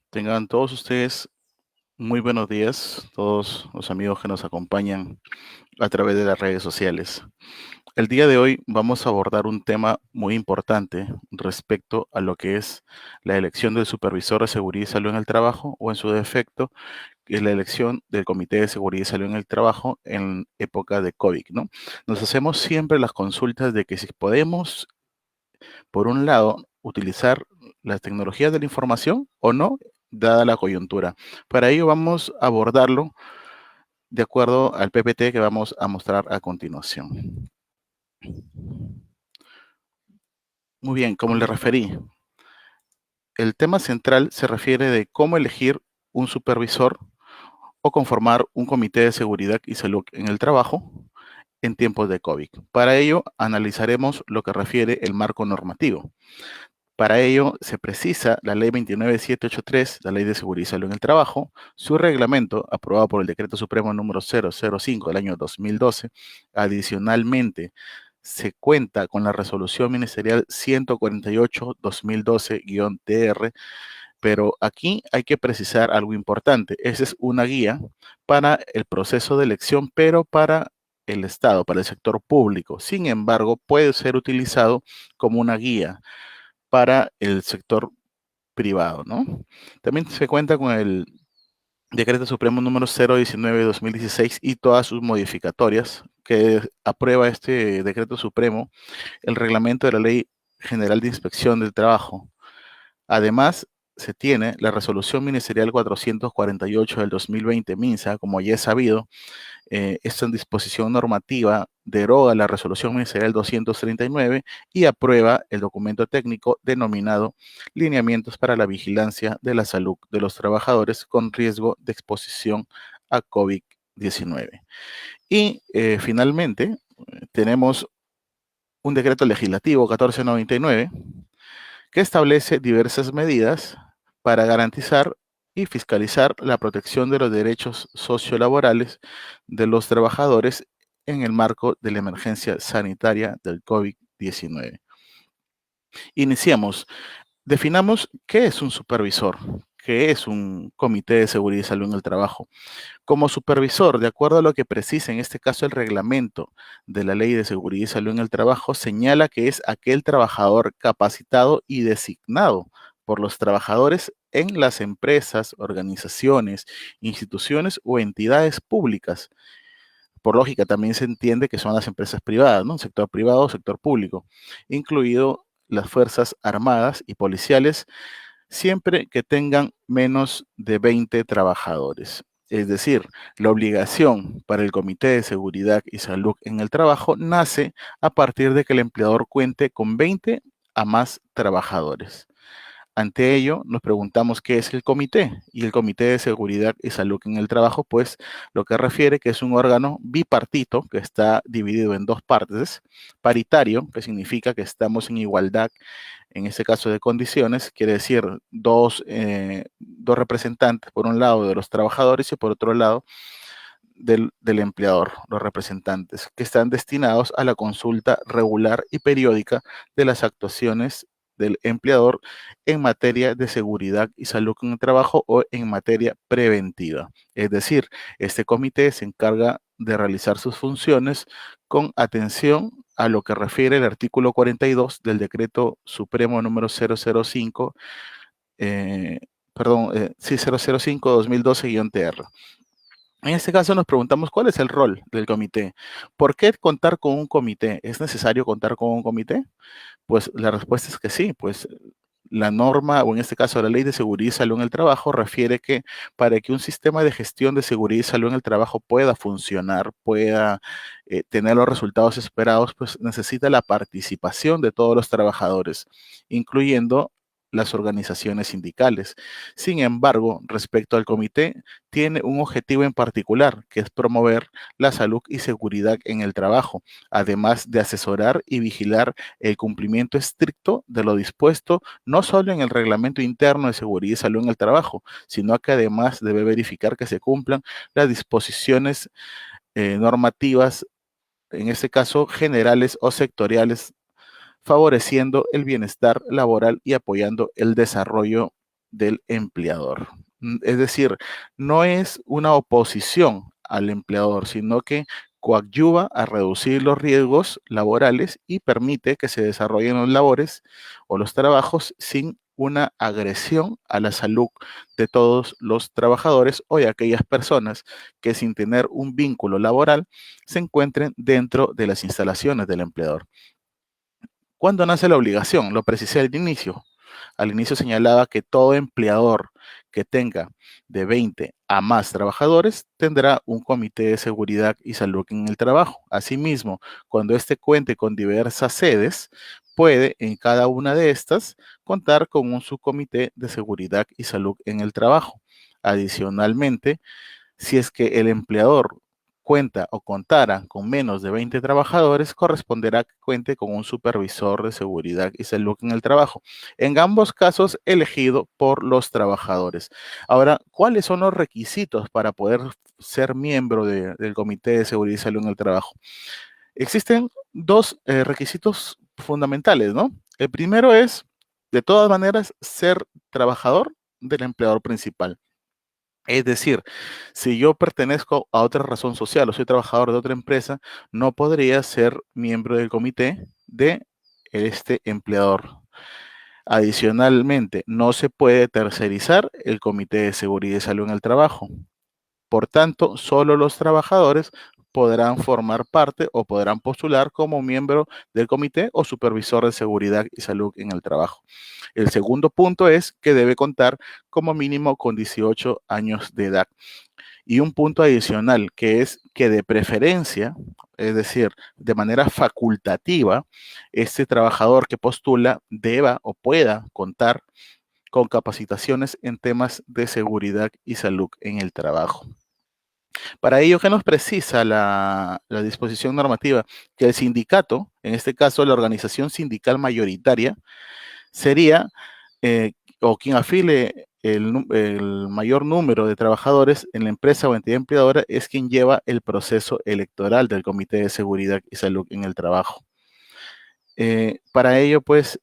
Tengan todos ustedes muy buenos días, todos los amigos que nos acompañan a través de las redes sociales. El día de hoy vamos a abordar un tema muy importante respecto a lo que es la elección del supervisor de seguridad y salud en el trabajo o en su defecto, que es la elección del Comité de Seguridad y Salud en el Trabajo en época de COVID, ¿no? Nos hacemos siempre las consultas de que si podemos, por un lado, utilizar las tecnologías de la información o no, dada la coyuntura. Para ello vamos a abordarlo de acuerdo al PPT que vamos a mostrar a continuación. Muy bien, como le referí, el tema central se refiere de cómo elegir un supervisor o conformar un comité de seguridad y salud en el trabajo en tiempos de COVID. Para ello, analizaremos lo que refiere el marco normativo. Para ello, se precisa la Ley 29783, la Ley de Seguridad y Salud en el Trabajo, su reglamento, aprobado por el Decreto Supremo número 005 del año 2012. Adicionalmente, se cuenta con la Resolución Ministerial 148-2012-TR, pero aquí hay que precisar algo importante. Esa es una guía para el proceso de elección, pero para el Estado, para el sector público. Sin embargo, puede ser utilizado como una guía para el sector privado, ¿no? También se cuenta con el Decreto Supremo número 019-2016 y todas sus modificatorias que aprueba este Decreto Supremo, el reglamento de la Ley General de Inspección del Trabajo. Además, se tiene la Resolución Ministerial 448 del 2020, MINSA, como ya es sabido. Esta disposición normativa deroga la resolución ministerial 239 y aprueba el documento técnico denominado Lineamientos para la vigilancia de la salud de los trabajadores con riesgo de exposición a COVID-19. Y finalmente tenemos un decreto legislativo 1499 que establece diversas medidas para garantizar y fiscalizar la protección de los derechos sociolaborales de los trabajadores en el marco de la emergencia sanitaria del COVID-19. Iniciamos. Definamos qué es un supervisor, qué es un comité de seguridad y salud en el trabajo. Como supervisor, de acuerdo a lo que precisa en este caso el reglamento de la Ley de Seguridad y Salud en el Trabajo, señala que es aquel trabajador capacitado y designado por los trabajadores en las empresas, organizaciones, instituciones o entidades públicas. Por lógica, también se entiende que son las empresas privadas, ¿no? Sector privado o sector público, incluido las Fuerzas Armadas y Policiales, siempre que tengan menos de 20 trabajadores. Es decir, la obligación para el Comité de Seguridad y Salud en el Trabajo nace a partir de que el empleador cuente con 20 a más trabajadores. Ante ello, nos preguntamos qué es el comité. Y el Comité de Seguridad y Salud en el Trabajo, pues lo que refiere que es un órgano bipartito que está dividido en dos partes, paritario, que significa que estamos en igualdad, en este caso de condiciones, quiere decir dos representantes, por un lado de los trabajadores y por otro lado del empleador, los representantes, que están destinados a la consulta regular y periódica de las actuaciones del empleador en materia de seguridad y salud en el trabajo o en materia preventiva. Es decir, este comité se encarga de realizar sus funciones con atención a lo que refiere el artículo 42 del Decreto Supremo número 005, eh, perdón, sí, 005-2012-TR. En este caso nos preguntamos cuál es el rol del comité. ¿Por qué contar con un comité? ¿Es necesario contar con un comité? Pues la respuesta es que sí, pues la norma, o en este caso la Ley de Seguridad y Salud en el Trabajo, refiere que para que un sistema de gestión de seguridad y salud en el trabajo pueda funcionar, pueda tener los resultados esperados, pues necesita la participación de todos los trabajadores, incluyendo las organizaciones sindicales. Sin embargo, respecto al comité, tiene un objetivo en particular, que es promover la salud y seguridad en el trabajo, además de asesorar y vigilar el cumplimiento estricto de lo dispuesto no solo en el reglamento interno de seguridad y salud en el trabajo, sino que además debe verificar que se cumplan las disposiciones normativas, en este caso generales o sectoriales, favoreciendo el bienestar laboral y apoyando el desarrollo del empleador. Es decir, no es una oposición al empleador, sino que coadyuva a reducir los riesgos laborales y permite que se desarrollen los labores o los trabajos sin una agresión a la salud de todos los trabajadores o de aquellas personas que sin tener un vínculo laboral se encuentren dentro de las instalaciones del empleador. ¿Cuándo nace la obligación? Lo precisé al inicio. Al inicio señalaba que todo empleador que tenga de 20 a más trabajadores tendrá un comité de seguridad y salud en el trabajo. Asimismo, cuando éste cuente con diversas sedes, puede en cada una de estas contar con un subcomité de seguridad y salud en el trabajo. Adicionalmente, si es que el empleador cuenta o contara con menos de 20 trabajadores, corresponderá que cuente con un supervisor de seguridad y salud en el trabajo. En ambos casos, elegido por los trabajadores. Ahora, ¿cuáles son los requisitos para poder ser miembro del Comité de Seguridad y Salud en el Trabajo? Existen dos requisitos fundamentales, ¿no? El primero es, de todas maneras, ser trabajador del empleador principal. Es decir, si yo pertenezco a otra razón social o soy trabajador de otra empresa, no podría ser miembro del comité de este empleador. Adicionalmente, no se puede tercerizar el comité de seguridad y salud en el trabajo. Por tanto, solo los trabajadores podrán formar parte o podrán postular como miembro del comité o supervisor de seguridad y salud en el trabajo. El segundo punto es que debe contar como mínimo con 18 años de edad. Y un punto adicional que es que de preferencia, es decir, de manera facultativa, este trabajador que postula deba o pueda contar con capacitaciones en temas de seguridad y salud en el trabajo. Para ello, ¿qué nos precisa la disposición normativa? Que el sindicato, en este caso la organización sindical mayoritaria, sería, o quien afile el mayor número de trabajadores en la empresa o entidad empleadora es quien lleva el proceso electoral del Comité de Seguridad y Salud en el Trabajo. Para ello, pues,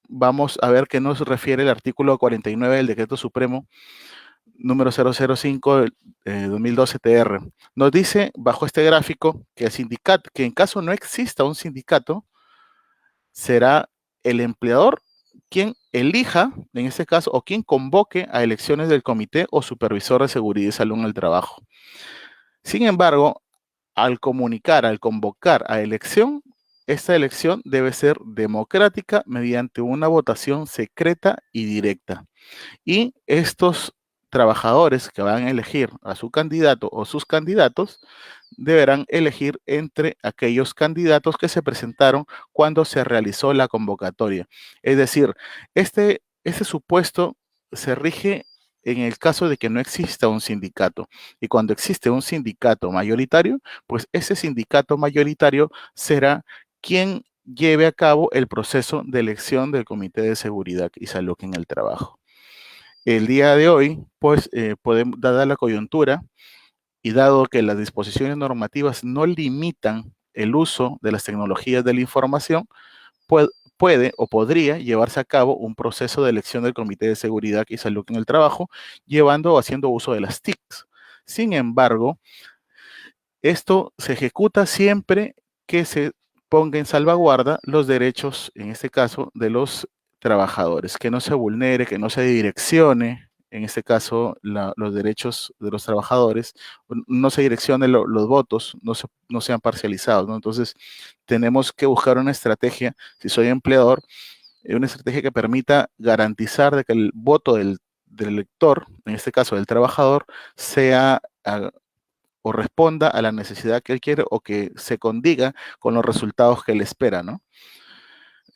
vamos a ver qué nos refiere el artículo 49 del Decreto Supremo número 005 2012 TR. Nos dice bajo este gráfico que el sindicato, que en caso no exista un sindicato, será el empleador quien elija, en este caso, o quien convoque a elecciones del comité o supervisor de seguridad y salud en el trabajo. Sin embargo, al comunicar, al convocar a elección, esta elección debe ser democrática mediante una votación secreta y directa. Y estos trabajadores que van a elegir a su candidato o sus candidatos deberán elegir entre aquellos candidatos que se presentaron cuando se realizó la convocatoria. Es decir, este supuesto se rige en el caso de que no exista un sindicato. Y cuando existe un sindicato mayoritario, pues ese sindicato mayoritario será quien lleve a cabo el proceso de elección del Comité de Seguridad y Salud en el Trabajo. El día de hoy, pues, podemos, dada la coyuntura y dado que las disposiciones normativas no limitan el uso de las tecnologías de la información, puede o podría llevarse a cabo un proceso de elección del Comité de Seguridad y Salud en el Trabajo, llevando o haciendo uso de las TICs. Sin embargo, esto se ejecuta siempre que se ponga en salvaguarda los derechos, en este caso, de los trabajadores, que no se vulnere, que no se direccione, en este caso, los derechos de los trabajadores, no se direccionen los votos, no sean parcializados, ¿no? Entonces, tenemos que buscar una estrategia, si soy empleador, una estrategia que permita garantizar de que el voto del elector, en este caso del trabajador, sea o responda a la necesidad que él quiere o que se condiga con los resultados que él espera, ¿no?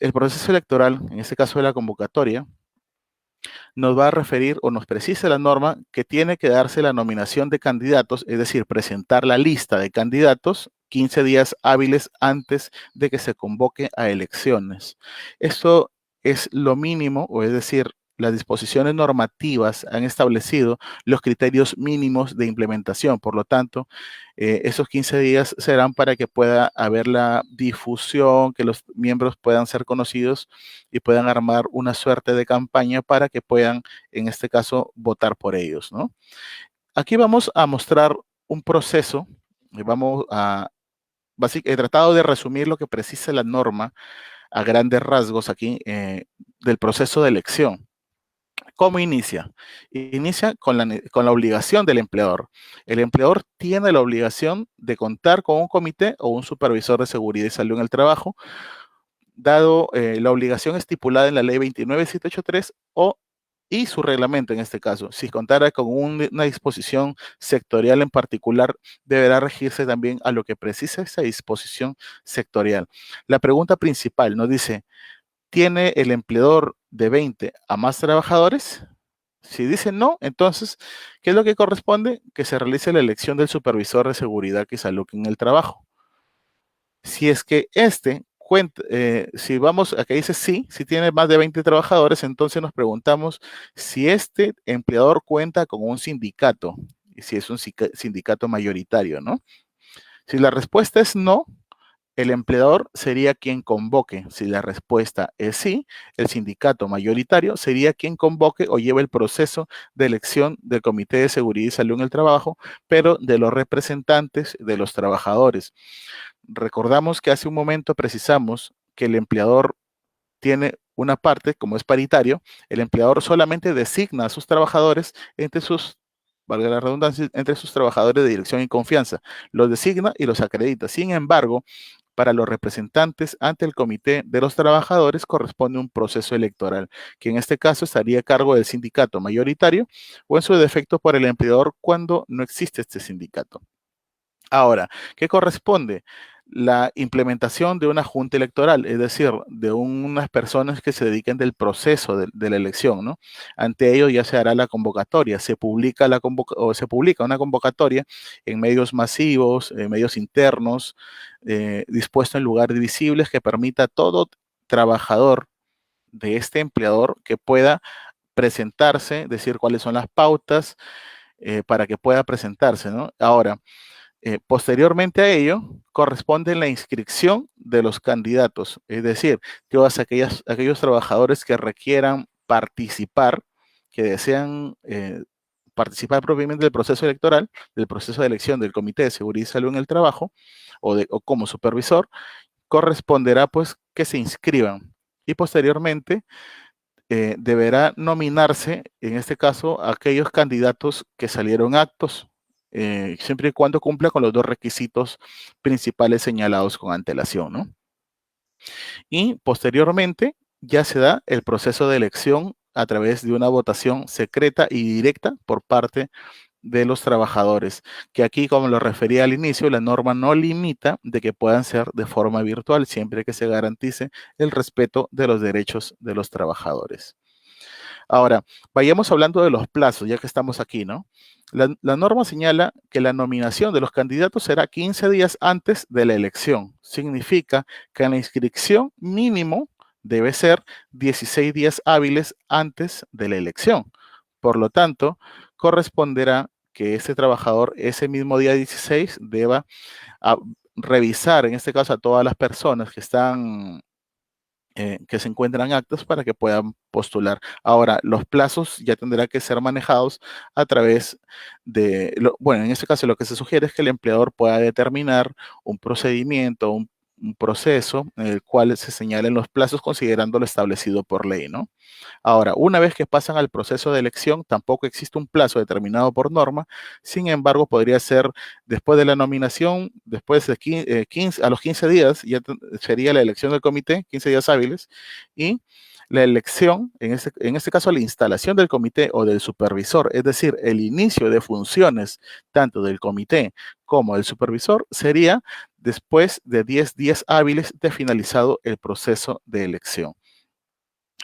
El proceso electoral, en este caso de la convocatoria, nos va a referir o nos precisa la norma que tiene que darse la nominación de candidatos, es decir, presentar la lista de candidatos 15 días hábiles antes de que se convoque a elecciones. Esto es lo mínimo, o es decir, las disposiciones normativas han establecido los criterios mínimos de implementación. Por lo tanto, esos 15 días serán para que pueda haber la difusión, que los miembros puedan ser conocidos y puedan armar una suerte de campaña para que puedan, en este caso, votar por ellos, ¿no? Aquí vamos a mostrar un proceso, vamos a, he tratado de resumir lo que precisa la norma a grandes rasgos aquí del proceso de elección. ¿Cómo inicia? Inicia con la obligación del empleador. El empleador tiene la obligación de contar con un comité o un supervisor de seguridad y salud en el trabajo, dado la obligación estipulada en la ley 29783 y su reglamento en este caso. Si contara con una disposición sectorial en particular, deberá regirse también a lo que precisa esa disposición sectorial. La pregunta principal nos dice, ¿tiene el empleador de 20 a más trabajadores? Si dice no, entonces, ¿qué es lo que corresponde? Que se realice la elección del supervisor de seguridad y salud en el trabajo. Si es que este cuenta, si vamos a que dice sí, si tiene más de 20 trabajadores, entonces nos preguntamos si este empleador cuenta con un sindicato y si es un sindicato mayoritario, ¿no? Si la respuesta es no, el empleador sería quien convoque. Si la respuesta es sí, el sindicato mayoritario sería quien convoque o lleve el proceso de elección del Comité de Seguridad y Salud en el Trabajo, pero de los representantes de los trabajadores. Recordamos que hace un momento precisamos que el empleador tiene una parte, como es paritario, el empleador solamente designa a sus trabajadores entre sus, valga la redundancia, entre sus trabajadores de dirección y confianza. Los designa y los acredita. Sin embargo, para los representantes ante el comité de los trabajadores corresponde un proceso electoral, que en este caso estaría a cargo del sindicato mayoritario o en su defecto por el empleador cuando no existe este sindicato. Ahora, ¿qué corresponde? La implementación de una junta electoral, es decir, de unas personas que se dediquen del proceso de la elección, ¿no? Ante ello ya se hará la convocatoria, se publica una convocatoria en medios masivos, en medios internos, dispuesto en lugares visibles que permita a todo trabajador de este empleador que pueda presentarse, decir cuáles son las pautas para que pueda presentarse, ¿no? Ahora, posteriormente a ello, corresponde la inscripción de los candidatos, es decir, todos aquellos trabajadores que requieran participar, que desean participar propiamente del proceso electoral, del proceso de elección del Comité de Seguridad y Salud en el Trabajo, o como supervisor, corresponderá pues que se inscriban y posteriormente deberá nominarse, en este caso, aquellos candidatos que salieron actos, siempre y cuando cumpla con los dos requisitos principales señalados con antelación, ¿no? Y posteriormente ya se da el proceso de elección a través de una votación secreta y directa por parte de los trabajadores, que aquí, como lo refería al inicio, la norma no limita de que puedan ser de forma virtual, siempre que se garantice el respeto de los derechos de los trabajadores. Ahora, vayamos hablando de los plazos, ya que estamos aquí, ¿no? La norma señala que la nominación de los candidatos será 15 días antes de la elección. Significa que la inscripción mínimo debe ser 16 días hábiles antes de la elección. Por lo tanto, corresponderá que ese trabajador ese mismo día 16 deba revisar, en este caso, a todas las personas que están que se encuentran actos para que puedan postular. Ahora, los plazos ya tendrán que ser manejados a través de, bueno, en este caso lo que se sugiere es que el empleador pueda determinar un procedimiento, un proceso en el cual se señalen los plazos considerando lo establecido por ley, ¿no? Ahora, una vez que pasan al proceso de elección, tampoco existe un plazo determinado por norma, sin embargo, podría ser después de la nominación, después de 15, a los 15 días, ya sería la elección del comité, 15 días hábiles, y la elección, en este caso la instalación del comité o del supervisor, es decir, el inicio de funciones tanto del comité como del supervisor, sería después de 10 días hábiles de finalizado el proceso de elección.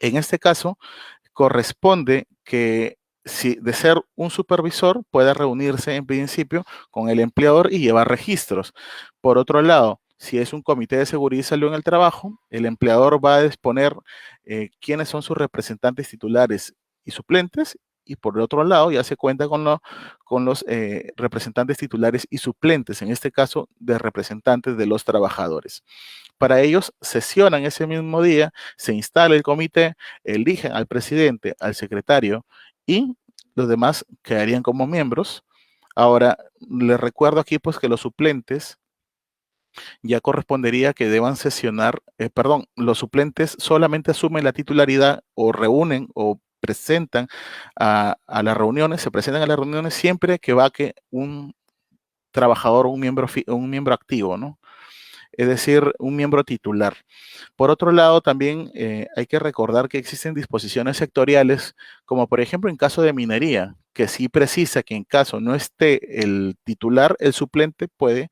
En este caso, corresponde que si de ser un supervisor pueda reunirse en principio con el empleador y llevar registros. Por otro lado, si es un comité de seguridad y salud en el trabajo, el empleador va a disponer quiénes son sus representantes titulares y suplentes, y por el otro lado ya se cuenta con los representantes titulares y suplentes, en este caso de representantes de los trabajadores. Para ellos sesionan ese mismo día, se instala el comité, eligen al presidente, al secretario y los demás quedarían como miembros. Ahora, les recuerdo aquí pues que los suplentes ya correspondería que deban sesionar, perdón, los suplentes solamente asumen la titularidad o reúnen o presentan a las reuniones, se presentan a las reuniones siempre que va que un trabajador, un miembro activo, ¿no? Es decir, un miembro titular. Por otro lado, también hay que recordar que existen disposiciones sectoriales, como por ejemplo en caso de minería, que sí precisa que en caso no esté el titular, el suplente puede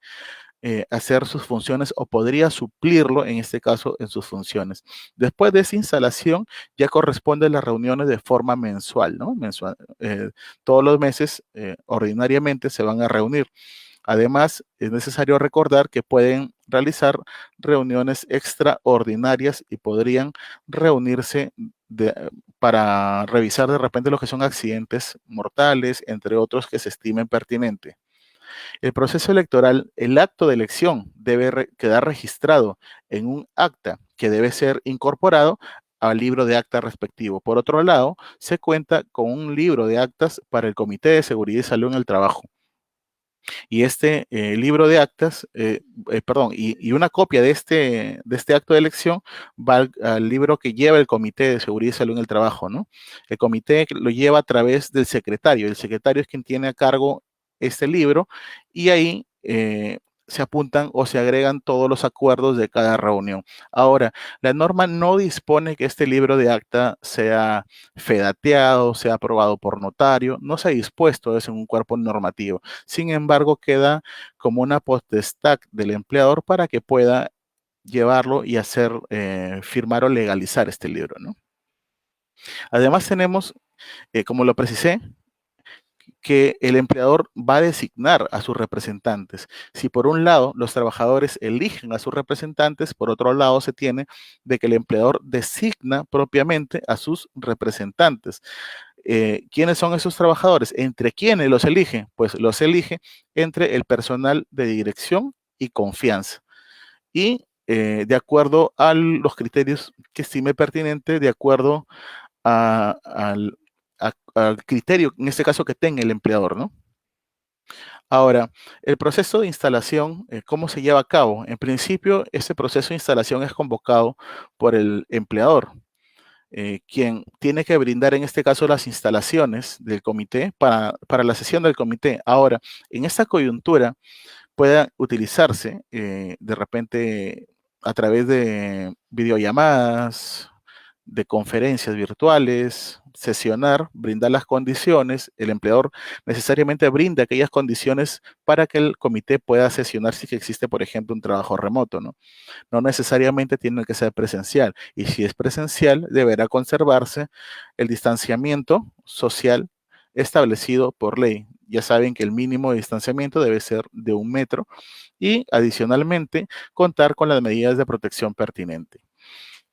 hacer sus funciones o podría suplirlo, en este caso, en sus funciones. Después de esa instalación, ya corresponde las reuniones de forma mensual, ¿no? Mensual, todos los meses, ordinariamente, se van a reunir. Además, es necesario recordar que pueden realizar reuniones extraordinarias y podrían reunirse para revisar de repente lo que son accidentes mortales, entre otros que se estimen pertinentes. El proceso electoral, el acto de elección debe quedar registrado en un acta que debe ser incorporado al libro de acta respectivo. Por otro lado, se cuenta con un libro de actas para el Comité de Seguridad y Salud en el Trabajo. Y este libro de actas, perdón, y una copia de este acto de elección va al libro que lleva el Comité de Seguridad y Salud en el Trabajo, ¿no? El comité lo lleva a través del secretario. El secretario es quien tiene a cargo este libro y ahí se apuntan o se agregan todos los acuerdos de cada reunión. Ahora, la norma no dispone que este libro de acta sea fedateado, sea aprobado por notario, no se ha dispuesto eso en un cuerpo normativo. Sin embargo, queda como una potestad del empleador para que pueda llevarlo y hacer firmar o legalizar este libro, ¿no? Además tenemos, como lo precisé, que el empleador va a designar a sus representantes. Si por un lado los trabajadores eligen a sus representantes, por otro lado se tiene de que el empleador designa propiamente a sus representantes. ¿Quiénes son esos trabajadores? ¿Entre quiénes los elige? Pues los elige entre el personal de dirección y confianza. Y de acuerdo a los criterios que estime pertinente, de acuerdo al, al criterio, en este caso, que tenga el empleador, ¿no? Ahora, el proceso de instalación, ¿cómo se lleva a cabo? En principio, este proceso de instalación es convocado por el empleador, quien tiene que brindar en este caso las instalaciones del comité para la sesión del comité. Ahora, en esta coyuntura pueda utilizarse de repente a través de videollamadas, de conferencias virtuales, sesionar, brindar las condiciones, el empleador necesariamente brinda aquellas condiciones para que el comité pueda sesionar si que existe, por ejemplo, un trabajo remoto, ¿no? No necesariamente tiene que ser presencial. Y si es presencial, deberá conservarse el distanciamiento social establecido por ley. Ya saben que el mínimo de distanciamiento debe ser de 1 metro y adicionalmente contar con las medidas de protección pertinentes.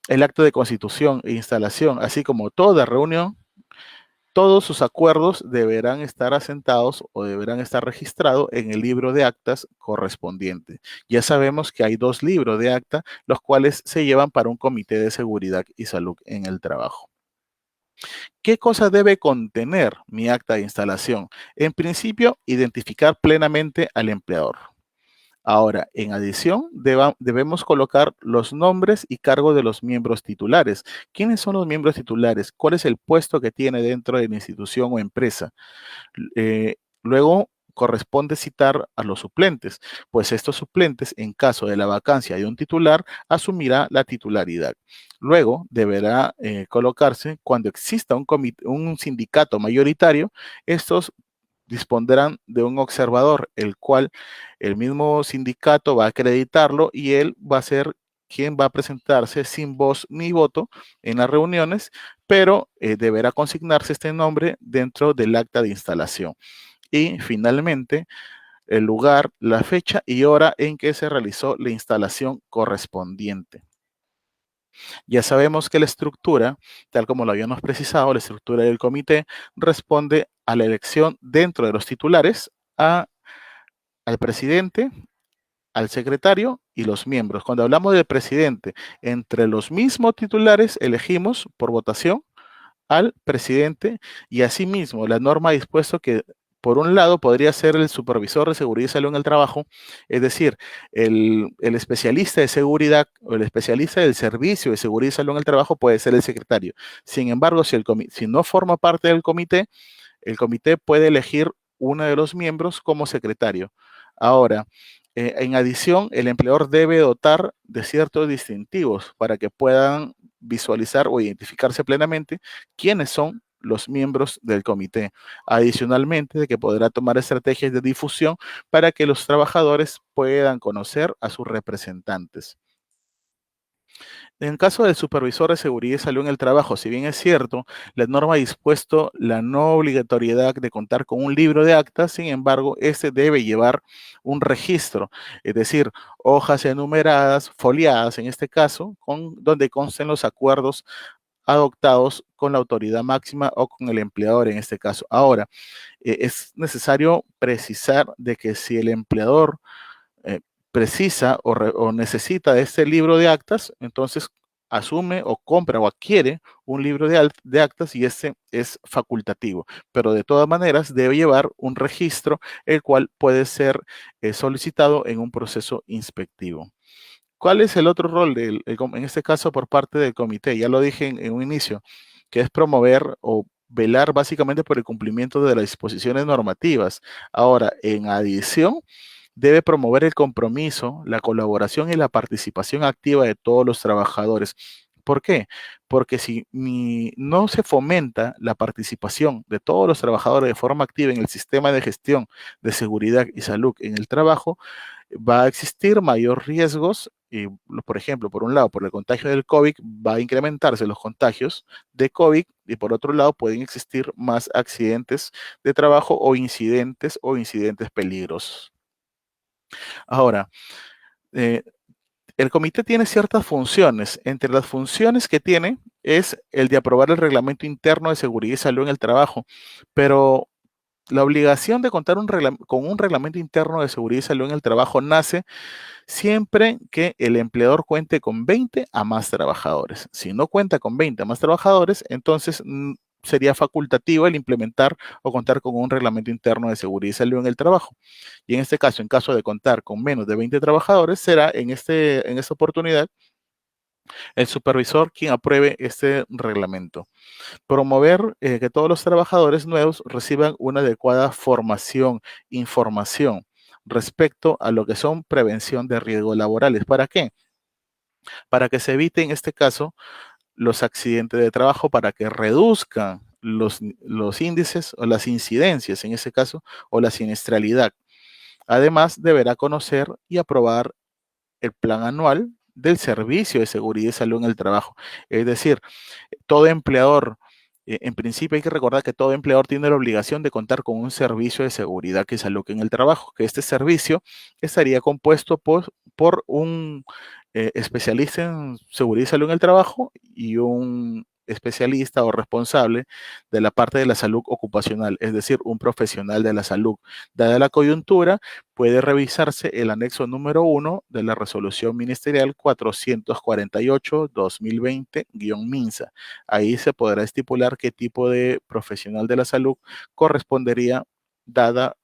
El acto de constitución e instalación, así como toda reunión, todos sus acuerdos deberán estar asentados o deberán estar registrados en el libro de actas correspondiente. Ya sabemos que hay 2 libros de acta, los cuales se llevan para un comité de seguridad y salud en el trabajo. ¿Qué cosa debe contener mi acta de instalación? En principio, identificar plenamente al empleador. Ahora, en adición, debemos colocar los nombres y cargos de los miembros titulares. ¿Quiénes son los miembros titulares? ¿Cuál es el puesto que tiene dentro de la institución o empresa? Luego corresponde citar a los suplentes, pues estos suplentes, en caso de la vacancia de un titular, asumirá la titularidad. Luego deberá colocarse cuando exista un sindicato mayoritario, estos dispondrán de un observador, el cual el mismo sindicato va a acreditarlo y él va a ser quien va a presentarse sin voz ni voto en las reuniones, pero deberá consignarse este nombre dentro del acta de instalación. Y finalmente, el lugar, la fecha y hora en que se realizó la instalación correspondiente. Ya sabemos que la estructura, tal como lo habíamos precisado, la estructura del comité responde a la elección dentro de los titulares al presidente, al secretario y los miembros. Cuando hablamos del presidente, entre los mismos titulares elegimos por votación al presidente y asimismo la norma ha dispuesto que por un lado podría ser el supervisor de seguridad y salud en el trabajo, es decir, el especialista de seguridad o el especialista del servicio de seguridad y salud en el trabajo puede ser el secretario. Sin embargo, si no forma parte del comité, el comité puede elegir uno de los miembros como secretario. Ahora, en adición, el empleador debe dotar de ciertos distintivos para que puedan visualizar o identificarse plenamente quiénes son los miembros del comité. Adicionalmente, de que podrá tomar estrategias de difusión para que los trabajadores puedan conocer a sus representantes. En caso del supervisor de seguridad y salud en el trabajo, si bien es cierto, la norma ha dispuesto la no obligatoriedad de contar con un libro de actas, sin embargo, este debe llevar un registro, es decir, hojas enumeradas, foliadas en este caso, donde consten los acuerdos adoptados con la autoridad máxima o con el empleador en este caso. Ahora, es necesario precisar de que si el empleador eh, precisa o necesita de este libro de actas, entonces asume o compra o adquiere un libro de actas y ese es facultativo, pero de todas maneras debe llevar un registro el cual puede ser solicitado en un proceso inspectivo. ¿Cuál es el otro rol en este caso por parte del comité? Ya lo dije en un inicio, que es promover o velar básicamente por el cumplimiento de las disposiciones normativas. Ahora, en adición, debe promover el compromiso, la colaboración y la participación activa de todos los trabajadores. ¿Por qué? Porque si no se fomenta la participación de todos los trabajadores de forma activa en el sistema de gestión de seguridad y salud en el trabajo, va a existir mayor riesgos y, por ejemplo, por un lado, por el contagio del COVID, va a incrementarse los contagios de COVID y por otro lado pueden existir más accidentes de trabajo o incidentes peligrosos. Ahora, eh, el comité tiene ciertas funciones. Entre las funciones que tiene es el de aprobar el reglamento interno de seguridad y salud en el trabajo, pero la obligación de contar con un reglamento interno de seguridad y salud en el trabajo nace siempre que el empleador cuente con 20 a más trabajadores. Si no cuenta con 20 a más trabajadores, entonces sería facultativo el implementar o contar con un reglamento interno de seguridad y salud en el trabajo. Y en este caso, en caso de contar con menos de 20 trabajadores, será en esta oportunidad el supervisor quien apruebe este reglamento. Promover que todos los trabajadores nuevos reciban una adecuada formación, información respecto a lo que son prevención de riesgos laborales. ¿Para qué? Para que se evite en este caso los accidentes de trabajo, para que reduzcan los índices o las incidencias en ese caso o la siniestralidad. Además, deberá conocer y aprobar el plan anual del servicio de seguridad y salud en el trabajo. Es decir, todo empleador, en principio hay que recordar que todo empleador tiene la obligación de contar con un servicio de seguridad y salud en el trabajo, que este servicio estaría compuesto por un especialista en seguridad y salud en el trabajo y un especialista o responsable de la parte de la salud ocupacional, es decir, un profesional de la salud. Dada la coyuntura, puede revisarse el anexo número 1 de la resolución ministerial 448-2020-MINSA. Ahí se podrá estipular qué tipo de profesional de la salud correspondería dado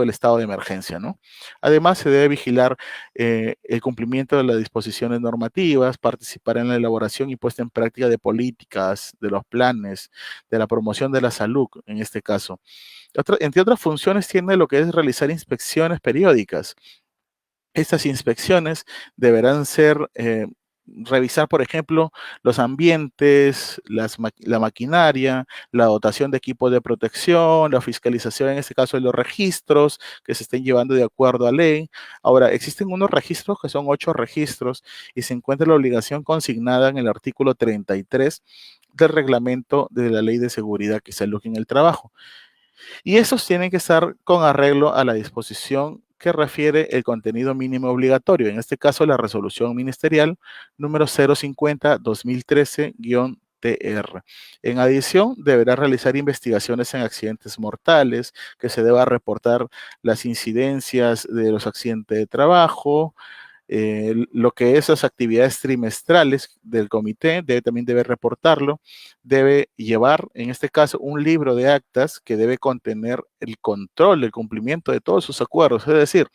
el estado de emergencia, ¿no? Además, se debe vigilar el cumplimiento de las disposiciones normativas, participar en la elaboración y puesta en práctica de políticas, de los planes, de la promoción de la salud, en este caso. Entre otras funciones, tiene lo que es realizar inspecciones periódicas. Estas inspecciones deberán ser, revisar, por ejemplo, los ambientes, la maquinaria, la dotación de equipos de protección, la fiscalización, en este caso, de los registros que se estén llevando de acuerdo a ley. Ahora, existen unos registros que son 8 registros y se encuentra la obligación consignada en el artículo 33 del reglamento de la Ley de Seguridad y Salud en el Trabajo. Y esos tienen que estar con arreglo a la disposición que refiere el contenido mínimo obligatorio, en este caso la resolución ministerial número 050-2013-TR. En adición, deberá realizar investigaciones en accidentes mortales, que se deba reportar las incidencias de los accidentes de trabajo, lo que es las actividades trimestrales del comité, también debe reportarlo, debe llevar, en este caso, un libro de actas que debe contener el control del cumplimiento de todos sus acuerdos, es decir,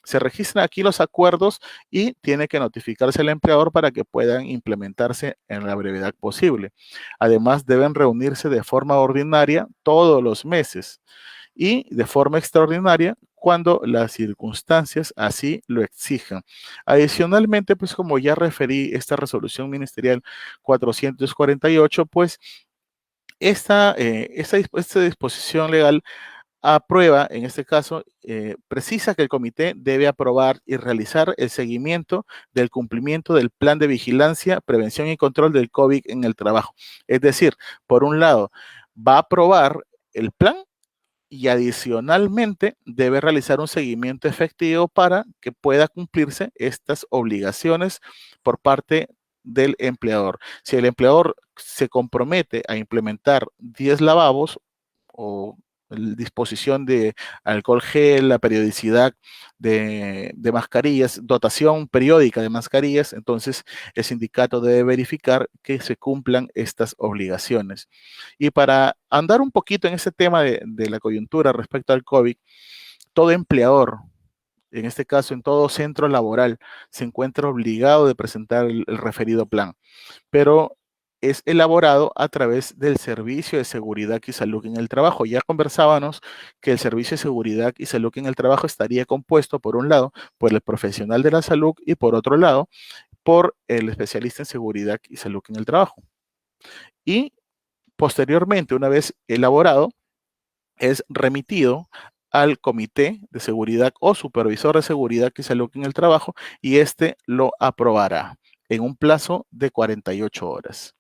se registran aquí los acuerdos y tiene que notificarse al empleador para que puedan implementarse en la brevedad posible. Además, deben reunirse de forma ordinaria todos los meses y de forma extraordinaria cuando las circunstancias así lo exijan. Adicionalmente, pues como ya referí esta resolución ministerial 448, pues esta disposición legal aprueba, en este caso, precisa que el comité debe aprobar y realizar el seguimiento del cumplimiento del plan de vigilancia, prevención y control del COVID en el trabajo. Es decir, por un lado, va a aprobar el plan y adicionalmente debe realizar un seguimiento efectivo para que pueda cumplirse estas obligaciones por parte del empleador. Si el empleador se compromete a implementar 10 lavabos o disposición de alcohol gel, la periodicidad de mascarillas, dotación periódica de mascarillas, entonces el sindicato debe verificar que se cumplan estas obligaciones. Y para andar un poquito en ese tema de la coyuntura respecto al COVID, todo empleador, en este caso en todo centro laboral, se encuentra obligado de presentar el referido plan, pero es elaborado a través del Servicio de Seguridad y Salud en el Trabajo. Ya conversábamos que el Servicio de Seguridad y Salud en el Trabajo estaría compuesto, por un lado, por el profesional de la salud y por otro lado, por el especialista en seguridad y salud en el trabajo. Y posteriormente, una vez elaborado, es remitido al Comité de Seguridad o Supervisor de Seguridad y Salud en el Trabajo y este lo aprobará en un plazo de 48 horas.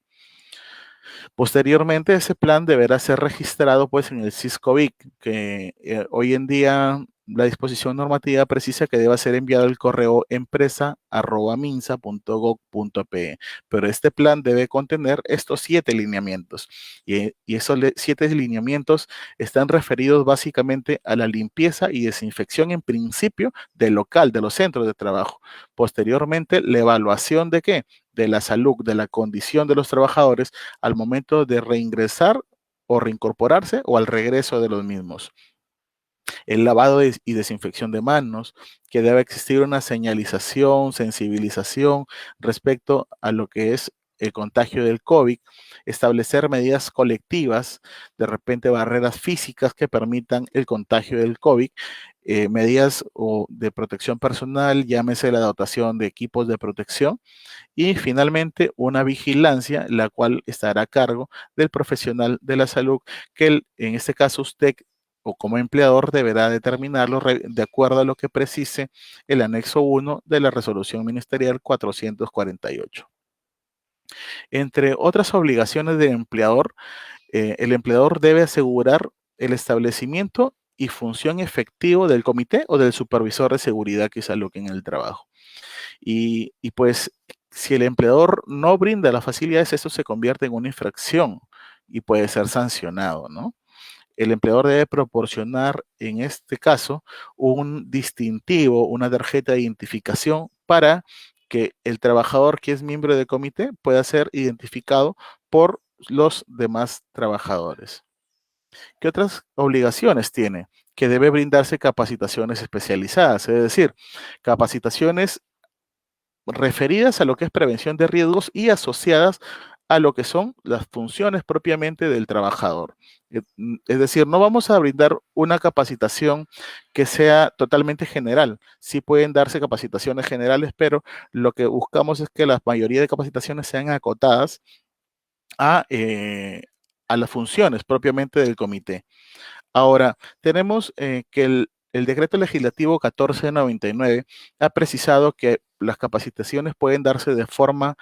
Posteriormente, ese plan deberá ser registrado pues en el SISCOVIC, que hoy en día la disposición normativa precisa que deba ser enviado al correo empresa@minsa.gov.pe, pero este plan debe contener estos 7 lineamientos y esos 7 lineamientos están referidos básicamente a la limpieza y desinfección en principio del local, de los centros de trabajo. Posteriormente, la evaluación de ¿qué? De la salud, de la condición de los trabajadores al momento de reingresar o reincorporarse o al regreso de los mismos. El lavado y desinfección de manos, que debe existir una señalización, sensibilización respecto a lo que es el contagio del COVID, establecer medidas colectivas, de repente barreras físicas que permitan el contagio del COVID, medidas de protección personal, llámese la dotación de equipos de protección, y finalmente una vigilancia, la cual estará a cargo del profesional de la salud, que en este caso usted o como empleador deberá determinarlo de acuerdo a lo que precise el anexo 1 de la resolución ministerial 448. Entre otras obligaciones del empleador, el empleador debe asegurar el establecimiento y función efectivo del comité o del supervisor de seguridad y salud en el trabajo. Y pues si el empleador no brinda las facilidades, esto se convierte en una infracción y puede ser sancionado, ¿no? El empleador debe proporcionar, en este caso, un distintivo, una tarjeta de identificación para que el trabajador que es miembro del comité pueda ser identificado por los demás trabajadores. ¿Qué otras obligaciones tiene? Que debe brindarse capacitaciones especializadas, es decir, capacitaciones referidas a lo que es prevención de riesgos y asociadas a lo que son las funciones propiamente del trabajador. Es decir, no vamos a brindar una capacitación que sea totalmente general. Sí pueden darse capacitaciones generales, pero lo que buscamos es que la mayoría de capacitaciones sean acotadas a, a las funciones propiamente del comité. Ahora, tenemos que el decreto legislativo 1499 ha precisado que las capacitaciones pueden darse de forma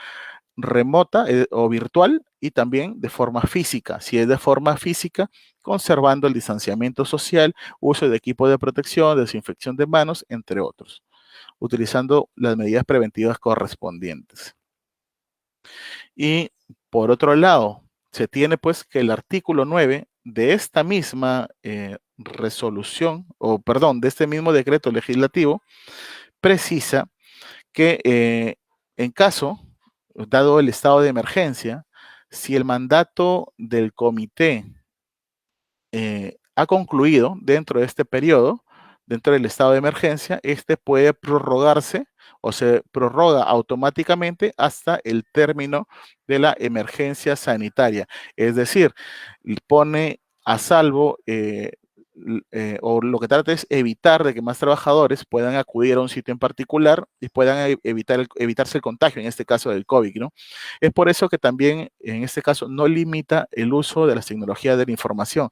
remota o virtual y también de forma física. Si es de forma física, conservando el distanciamiento social, uso de equipo de protección, desinfección de manos, entre otros, utilizando las medidas preventivas correspondientes. Y por otro lado, se tiene pues que el artículo 9 de esta misma resolución, o perdón, de este mismo decreto legislativo, precisa que en caso, dado el estado de emergencia, si el mandato del comité ha concluido dentro de este periodo, dentro del estado de emergencia, este puede prorrogarse o se prorroga automáticamente hasta el término de la emergencia sanitaria. Es decir, pone a salvo o lo que trata es evitar de que más trabajadores puedan acudir a un sitio en particular y puedan evitarse el contagio, en este caso del COVID, ¿no? Es por eso que también en este caso no limita el uso de las tecnologías de la información,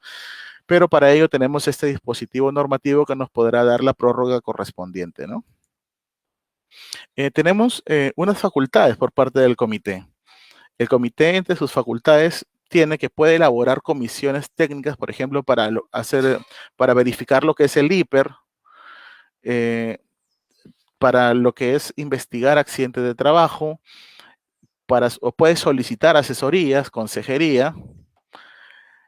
pero para ello tenemos este dispositivo normativo que nos podrá dar la prórroga correspondiente, ¿no? Tenemos unas facultades por parte del comité. El comité, entre sus facultades, tiene que puede elaborar comisiones técnicas, por ejemplo, para verificar lo que es el hiper, eh, para lo que es investigar accidentes de trabajo, o puede solicitar asesorías, consejería,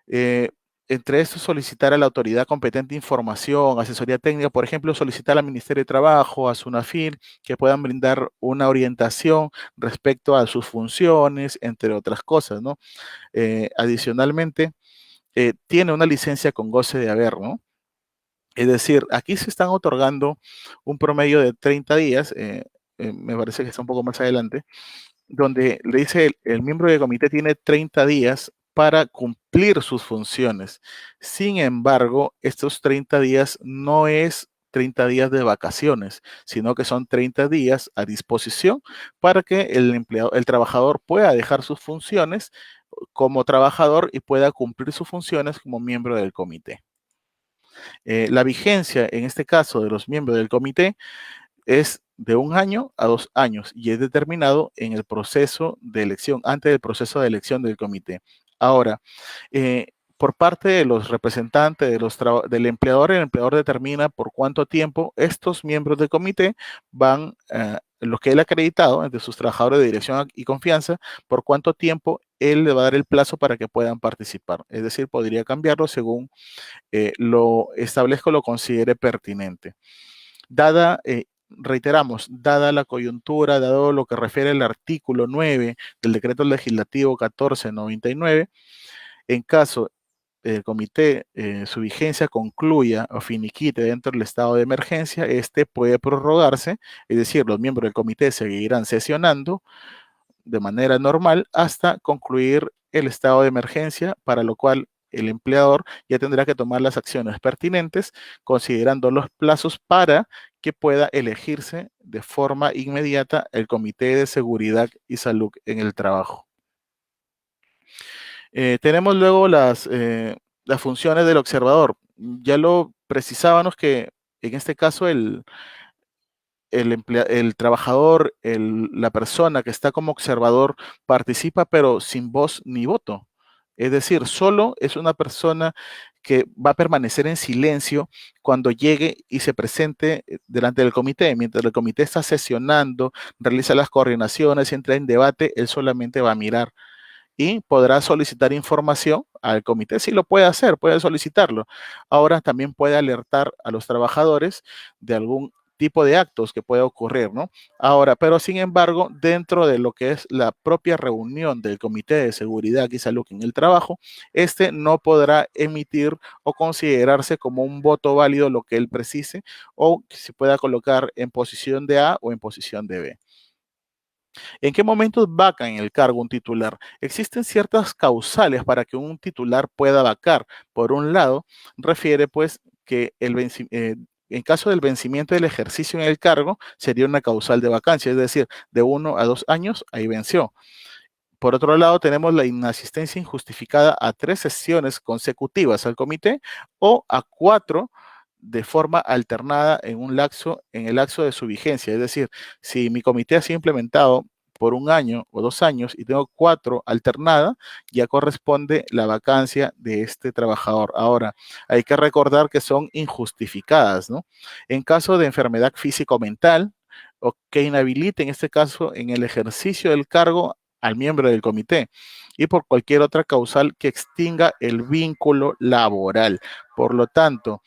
Eh, entre estos, solicitar a la autoridad competente información, asesoría técnica, por ejemplo, solicitar al Ministerio de Trabajo, a SUNAFIL, que puedan brindar una orientación respecto a sus funciones, entre otras cosas, ¿no? Adicionalmente, tiene una licencia con goce de haber, ¿no? Es decir, aquí se están otorgando un promedio de 30 días, me parece que está un poco más adelante, donde le dice el miembro del comité tiene 30 días para cumplir sus funciones. Sin embargo, estos 30 días no es 30 días de vacaciones, sino que son 30 días a disposición para que el trabajador pueda dejar sus funciones como trabajador y pueda cumplir sus funciones como miembro del comité. La vigencia, en este caso, de los miembros del comité es de 1 año a 2 años y es determinado en el proceso de elección, antes del proceso de elección del comité. Ahora, por parte de los representantes del empleador, el empleador determina por cuánto tiempo estos miembros del comité van, lo que él ha acreditado entre sus trabajadores de dirección y confianza, por cuánto tiempo él le va a dar el plazo para que puedan participar. Es decir, podría cambiarlo según lo establezca o lo considere pertinente. Reiteramos, dada la coyuntura, dado lo que refiere el artículo 9 del decreto legislativo 1499, en caso el comité, su vigencia concluya o finiquite dentro del estado de emergencia, este puede prorrogarse, es decir, los miembros del comité seguirán sesionando de manera normal hasta concluir el estado de emergencia, para lo cual el empleador ya tendrá que tomar las acciones pertinentes, considerando los plazos para que pueda elegirse de forma inmediata el Comité de Seguridad y Salud en el Trabajo. Tenemos luego las funciones del observador. Ya lo precisábamos que en este caso el trabajador, la persona que está como observador participa, pero sin voz ni voto. Es decir, solo es una persona que va a permanecer en silencio cuando llegue y se presente delante del comité. Mientras el comité está sesionando, realiza las coordinaciones, entra en debate, él solamente va a mirar y podrá solicitar información al comité. Sí lo puede hacer, puede solicitarlo. Ahora también puede alertar a los trabajadores de algún tipo de actos que pueda ocurrir, ¿no? Ahora, pero sin embargo, dentro de lo que es la propia reunión del Comité de Seguridad y Salud en el Trabajo, este no podrá emitir o considerarse como un voto válido lo que él precise o que se pueda colocar en posición de A o en posición de B. ¿En qué momentos vaca en el cargo un titular? Existen ciertas causales para que un titular pueda vacar. Por un lado, refiere pues que en caso del vencimiento del ejercicio en el cargo, sería una causal de vacancia, es decir, de 1 a 2 años, ahí venció. Por otro lado, tenemos la inasistencia injustificada a 3 sesiones consecutivas al comité o a 4 de forma alternada en el lapso de su vigencia. Es decir, si mi comité ha sido implementado por 1 año o 2 años y tengo 4 alternada, ya corresponde la vacancia de este trabajador. Ahora, hay que recordar que son injustificadas, ¿no? En caso de enfermedad físico-mental, o que inhabilite, en este caso, en el ejercicio del cargo al miembro del comité, y por cualquier otra causal que extinga el vínculo laboral. Por lo tanto,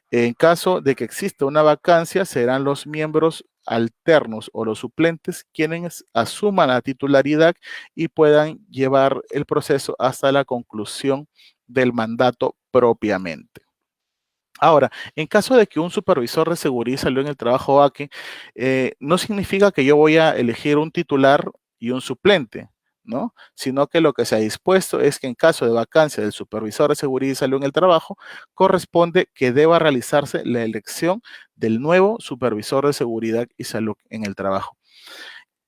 en caso de que exista una vacancia, serán los miembros alternos o los suplentes quienes asuman la titularidad y puedan llevar el proceso hasta la conclusión del mandato propiamente. Ahora, en caso de que un supervisor de seguridad y salud en el trabajo vaque, no significa que yo voy a elegir un titular y un suplente, ¿no? Sino que lo que se ha dispuesto es que en caso de vacancia del supervisor de seguridad y salud en el trabajo, corresponde que deba realizarse la elección del nuevo supervisor de seguridad y salud en el trabajo.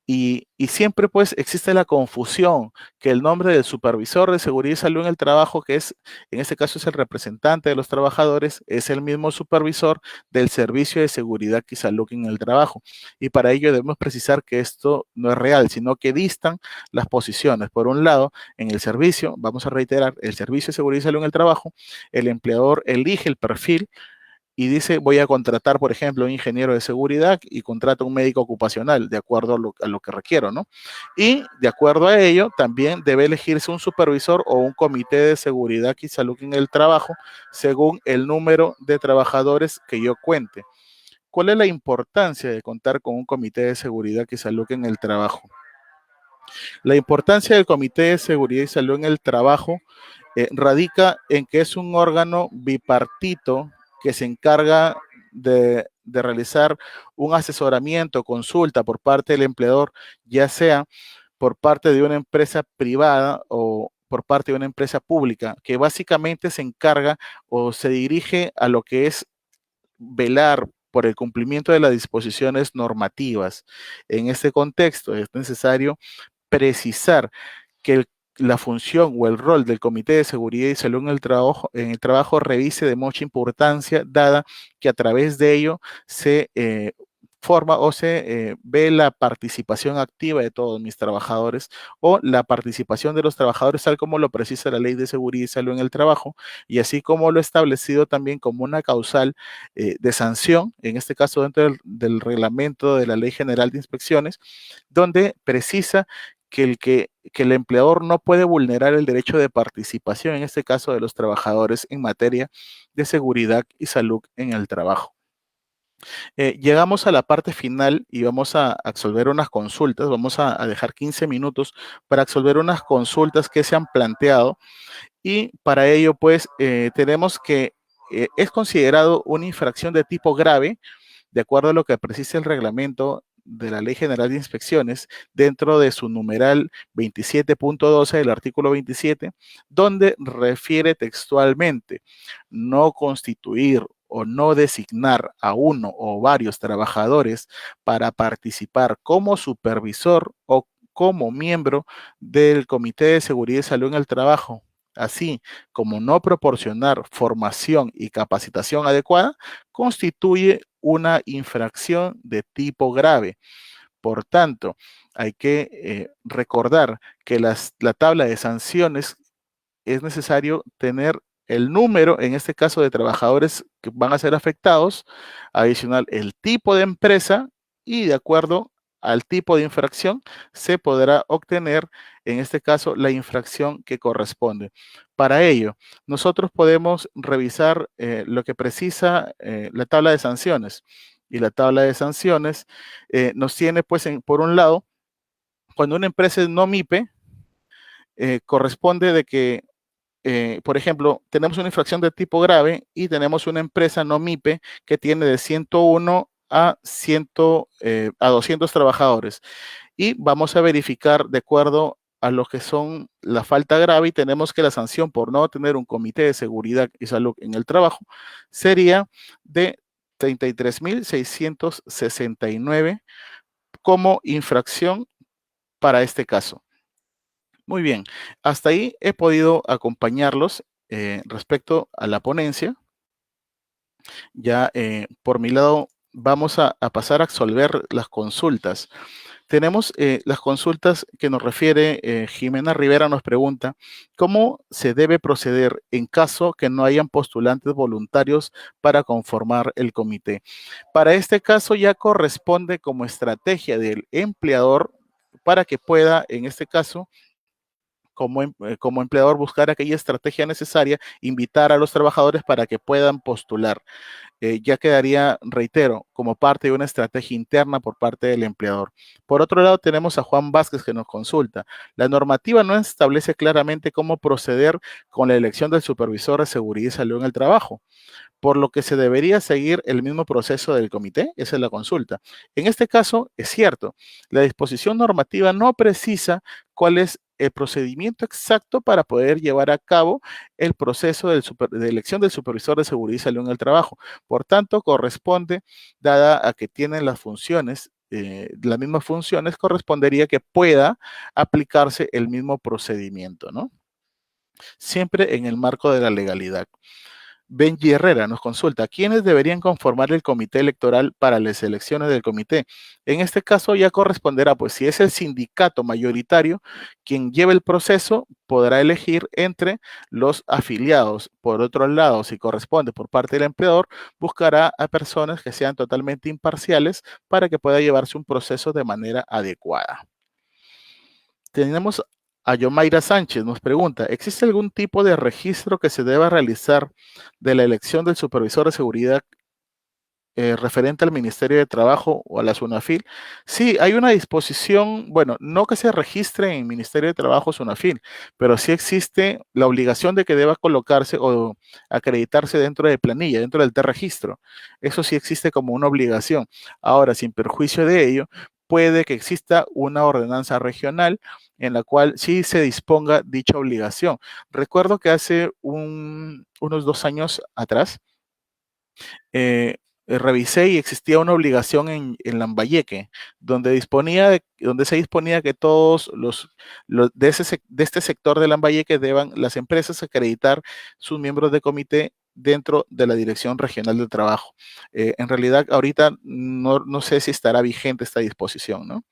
Y siempre pues existe la confusión que el nombre del supervisor de seguridad y salud en el trabajo, que es, en este caso es el representante de los trabajadores, es el mismo supervisor del servicio de seguridad y salud en el trabajo. Y para ello debemos precisar que esto no es real, sino que distan las posiciones. Por un lado, en el servicio, vamos a reiterar, el servicio de seguridad y salud en el trabajo, el empleador elige el perfil y dice, voy a contratar, por ejemplo, un ingeniero de seguridad y contrato un médico ocupacional, de acuerdo a lo que requiero, ¿no? Y de acuerdo a ello, también debe elegirse un supervisor o un comité de seguridad y salud en el trabajo, según el número de trabajadores que yo cuente. ¿Cuál es la importancia de contar con un comité de seguridad y salud en el trabajo? La importancia del comité de seguridad y salud en el trabajo radica en que es un órgano bipartito que se encarga de realizar un asesoramiento, consulta por parte del empleador, ya sea por parte de una empresa privada o por parte de una empresa pública, que básicamente se encarga o se dirige a lo que es velar por el cumplimiento de las disposiciones normativas. En este contexto es necesario precisar que la función o el rol del Comité de Seguridad y Salud en el trabajo revise de mucha importancia, dada que a través de ello se forma o se ve la participación activa de todos mis trabajadores o la participación de los trabajadores tal como lo precisa la Ley de Seguridad y Salud en el Trabajo y así como lo establecido también como una causal de sanción, en este caso dentro del reglamento de la Ley General de Inspecciones, donde precisa que el empleador no puede vulnerar el derecho de participación, en este caso de los trabajadores, en materia de seguridad y salud en el trabajo. Llegamos a la parte final y vamos a absolver unas consultas. Vamos a dejar 15 minutos para absolver unas consultas que se han planteado y para ello, pues, tenemos que es considerado una infracción de tipo grave de acuerdo a lo que precisa el reglamento de la Ley General de Inspecciones, dentro de su numeral 27.12 del artículo 27, donde refiere textualmente no constituir o no designar a uno o varios trabajadores para participar como supervisor o como miembro del Comité de Seguridad y Salud en el Trabajo, así como no proporcionar formación y capacitación adecuada, constituye una infracción de tipo grave. Por tanto, hay que recordar que la tabla de sanciones es necesario tener el número, en este caso, de trabajadores que van a ser afectados, adicional el tipo de empresa y de acuerdo al tipo de infracción se podrá obtener, en este caso, la infracción que corresponde. Para ello, nosotros podemos revisar lo que precisa la tabla de sanciones. Y la tabla de sanciones nos tiene, pues, por un lado, cuando una empresa es no MIPE, corresponde de que por ejemplo, tenemos una infracción de tipo grave y tenemos una empresa no MIPE que tiene de 101 a 200 trabajadores. Y vamos a verificar de acuerdo a lo que son la falta grave y tenemos que la sanción por no tener un comité de seguridad y salud en el trabajo sería de 33.669 como infracción para este caso. Muy bien, hasta ahí he podido acompañarlos respecto a la ponencia. Ya por mi lado vamos a pasar a absolver las consultas. Tenemos las consultas que nos refiere Jimena Rivera, nos pregunta, ¿cómo se debe proceder en caso que no hayan postulantes voluntarios para conformar el comité? Para este caso ya corresponde como estrategia del empleador para que pueda, en este caso, como empleador, buscar aquella estrategia necesaria, invitar a los trabajadores para que puedan postular. Ya quedaría, reitero, como parte de una estrategia interna por parte del empleador. Por otro lado, tenemos a Juan Vázquez que nos consulta. La normativa no establece claramente cómo proceder con la elección del supervisor de seguridad y salud en el trabajo, por lo que se debería seguir el mismo proceso del comité. Esa es la consulta. En este caso, es cierto, la disposición normativa no precisa cuál es el procedimiento exacto para poder llevar a cabo el proceso de elección del supervisor de seguridad y salud en el trabajo. Por tanto, corresponde, dada a que tienen las mismas funciones, correspondería que pueda aplicarse el mismo procedimiento, ¿no? Siempre en el marco de la legalidad. Benji Herrera nos consulta, ¿quiénes deberían conformar el comité electoral para las elecciones del comité? En este caso ya corresponderá, pues si es el sindicato mayoritario quien lleve el proceso, podrá elegir entre los afiliados. Por otro lado, si corresponde por parte del empleador, buscará a personas que sean totalmente imparciales para que pueda llevarse un proceso de manera adecuada. Tenemos a Yomaira Sánchez, nos pregunta, ¿existe algún tipo de registro que se deba realizar de la elección del supervisor de seguridad referente al Ministerio de Trabajo o a la SUNAFIL? Sí, hay una disposición, bueno, no que se registre en Ministerio de Trabajo o SUNAFIL, pero sí existe la obligación de que deba colocarse o acreditarse dentro de planilla, dentro del T-registro. Eso sí existe como una obligación. Ahora, sin perjuicio de ello, puede que exista una ordenanza regional en la cual sí se disponga dicha obligación. Recuerdo que hace unos 2 años atrás, eh, revisé y existía una obligación en Lambayeque, donde se disponía que todos los de este sector de Lambayeque deban las empresas acreditar sus miembros de comité dentro de la Dirección Regional del Trabajo. En realidad, ahorita no sé si estará vigente esta disposición, ¿no?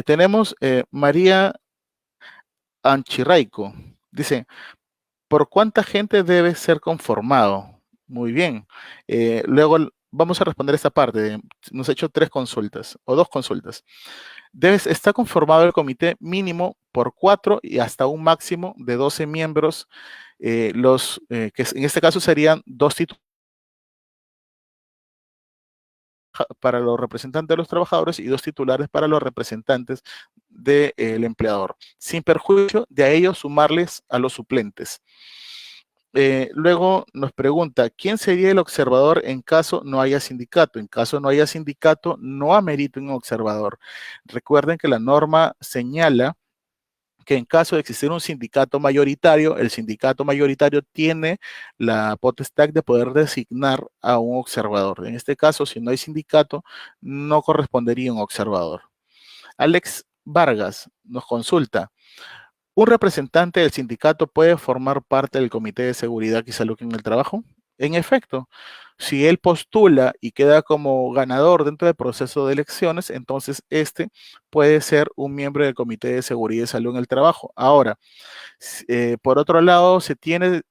Tenemos María Anchirraico. Dice, ¿por cuánta gente debe ser conformado? Muy bien. Luego vamos a responder esta parte. Nos ha hecho 3 consultas o 2 consultas. Está conformado el comité mínimo por 4 y hasta un máximo de 12 miembros, que en este caso serían 2 titulares para los representantes de los trabajadores y 2 titulares para los representantes del empleador, sin perjuicio de a ellos sumarles a los suplentes. Luego nos pregunta, ¿quién sería el observador en caso no haya sindicato? En caso no haya sindicato, no amerita un observador. Recuerden que la norma señala que en caso de existir un sindicato mayoritario, el sindicato mayoritario tiene la potestad de poder designar a un observador. En este caso, si no hay sindicato, no correspondería un observador. Alex Vargas nos consulta, ¿un representante del sindicato puede formar parte del Comité de Seguridad y Salud en el Trabajo? En efecto, si él postula y queda como ganador dentro del proceso de elecciones, entonces este puede ser un miembro del Comité de Seguridad y Salud en el Trabajo. Ahora, por otro lado, se tiene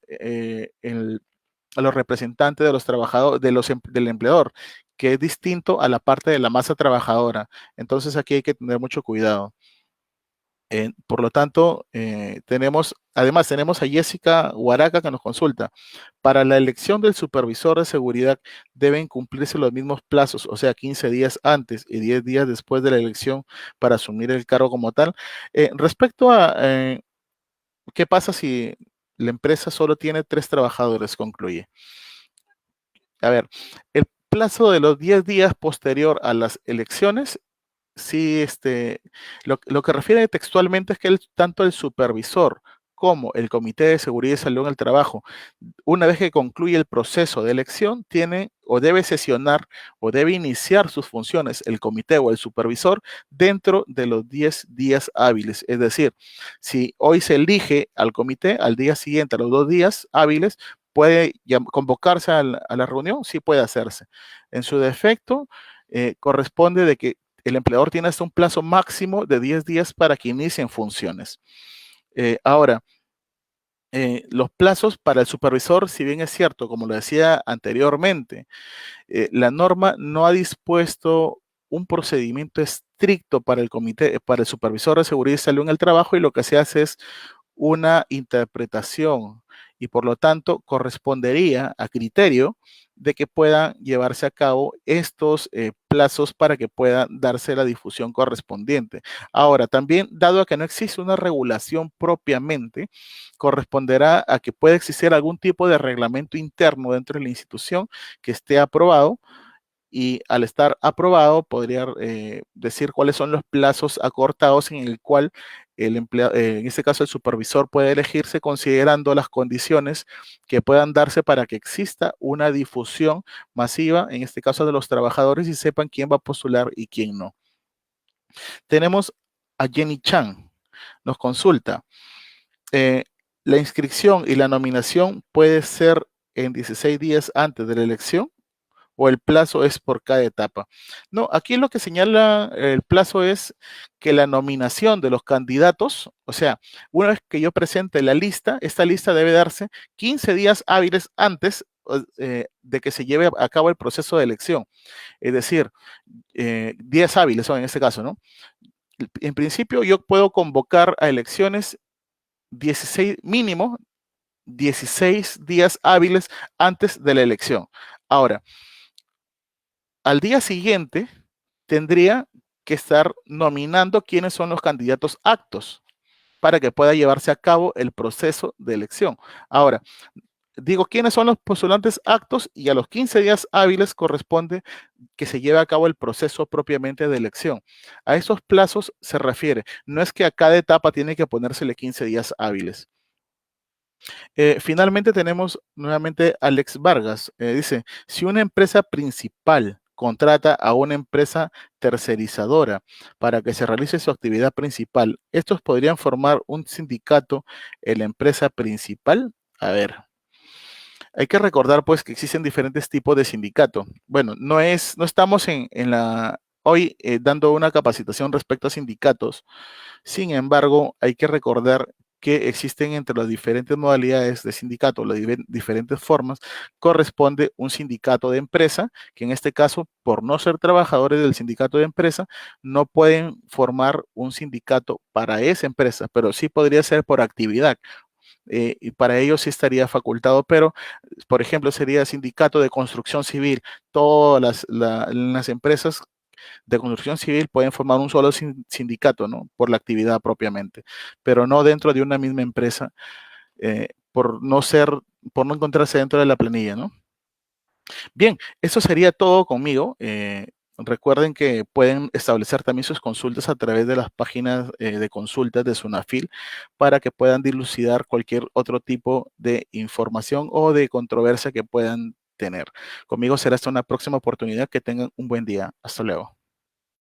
a los representantes de los trabajadores, del empleador, que es distinto a la parte de la masa trabajadora. Entonces aquí hay que tener mucho cuidado. Por lo tanto, además tenemos a Jessica Huaraca que nos consulta. Para la elección del supervisor de seguridad deben cumplirse los mismos plazos, o sea, 15 días antes y 10 días después de la elección para asumir el cargo como tal. Respecto a qué pasa si la empresa solo tiene 3 trabajadores, concluye. A ver, el plazo de los 10 días posterior a las elecciones. Sí, lo que refiere textualmente es que tanto el supervisor como el Comité de Seguridad y Salud en el Trabajo, una vez que concluye el proceso de elección, tiene o debe sesionar o debe iniciar sus funciones el comité o el supervisor dentro de los 10 días hábiles. Es decir, si hoy se elige al comité, al día siguiente, a los 2 días hábiles, puede convocarse a la reunión, sí puede hacerse. En su defecto, corresponde de que el empleador tiene hasta un plazo máximo de 10 días para que inicien funciones. Ahora, los plazos para el supervisor, si bien es cierto, como lo decía anteriormente, la norma no ha dispuesto un procedimiento estricto para el comité, para el supervisor de seguridad y salud en el trabajo, y lo que se hace es una interpretación, y por lo tanto correspondería a criterio de que puedan llevarse a cabo estos plazos para que pueda darse la difusión correspondiente. Ahora, también, dado a que no existe una regulación propiamente, corresponderá a que pueda existir algún tipo de reglamento interno dentro de la institución que esté aprobado, y al estar aprobado podría decir cuáles son los plazos acortados en el cual el empleado, en este caso el supervisor, puede elegirse considerando las condiciones que puedan darse para que exista una difusión masiva, en este caso de los trabajadores, y sepan quién va a postular y quién no. Tenemos a Jenny Chan, nos consulta. eh, la inscripción y la nominación puede ser en 16 días antes de la elección, o el plazo es por cada etapa. No, aquí lo que señala el plazo es que la nominación de los candidatos, o sea, una vez que yo presente la lista, esta lista debe darse 15 días hábiles antes de que se lleve a cabo el proceso de elección. Es decir, días hábiles son en este caso, ¿no? En principio yo puedo convocar a elecciones 16, mínimo 16 días hábiles antes de la elección. Ahora, al día siguiente tendría que estar nominando quiénes son los candidatos aptos para que pueda llevarse a cabo el proceso de elección. Ahora, digo quiénes son los postulantes aptos, y a los 15 días hábiles corresponde que se lleve a cabo el proceso propiamente de elección. A esos plazos se refiere. No es que a cada etapa tiene que ponérsele 15 días hábiles. Finalmente tenemos nuevamente Alex Vargas. Dice, si una empresa principal contrata a una empresa tercerizadora para que se realice su actividad principal, ¿estos podrían formar un sindicato en la empresa principal? A ver, hay que recordar pues que existen diferentes tipos de sindicato. Bueno, no estamos hoy dando una capacitación respecto a sindicatos. Sin embargo, hay que recordar que existen entre las diferentes modalidades de sindicato, las diferentes formas, corresponde un sindicato de empresa, que en este caso, por no ser trabajadores del sindicato de empresa, no pueden formar un sindicato para esa empresa, pero sí podría ser por actividad. Y para ello sí estaría facultado, pero, por ejemplo, sería sindicato de construcción civil. Todas las empresas de construcción civil pueden formar un solo sindicato, ¿no? Por la actividad propiamente, pero no dentro de una misma empresa, por no encontrarse dentro de la planilla, ¿no? Bien, eso sería todo conmigo. Recuerden que pueden establecer también sus consultas a través de las páginas de consultas de Sunafil, para que puedan dilucidar cualquier otro tipo de información o de controversia que puedan tener. Conmigo será hasta una próxima oportunidad. Que tengan un buen día. Hasta luego.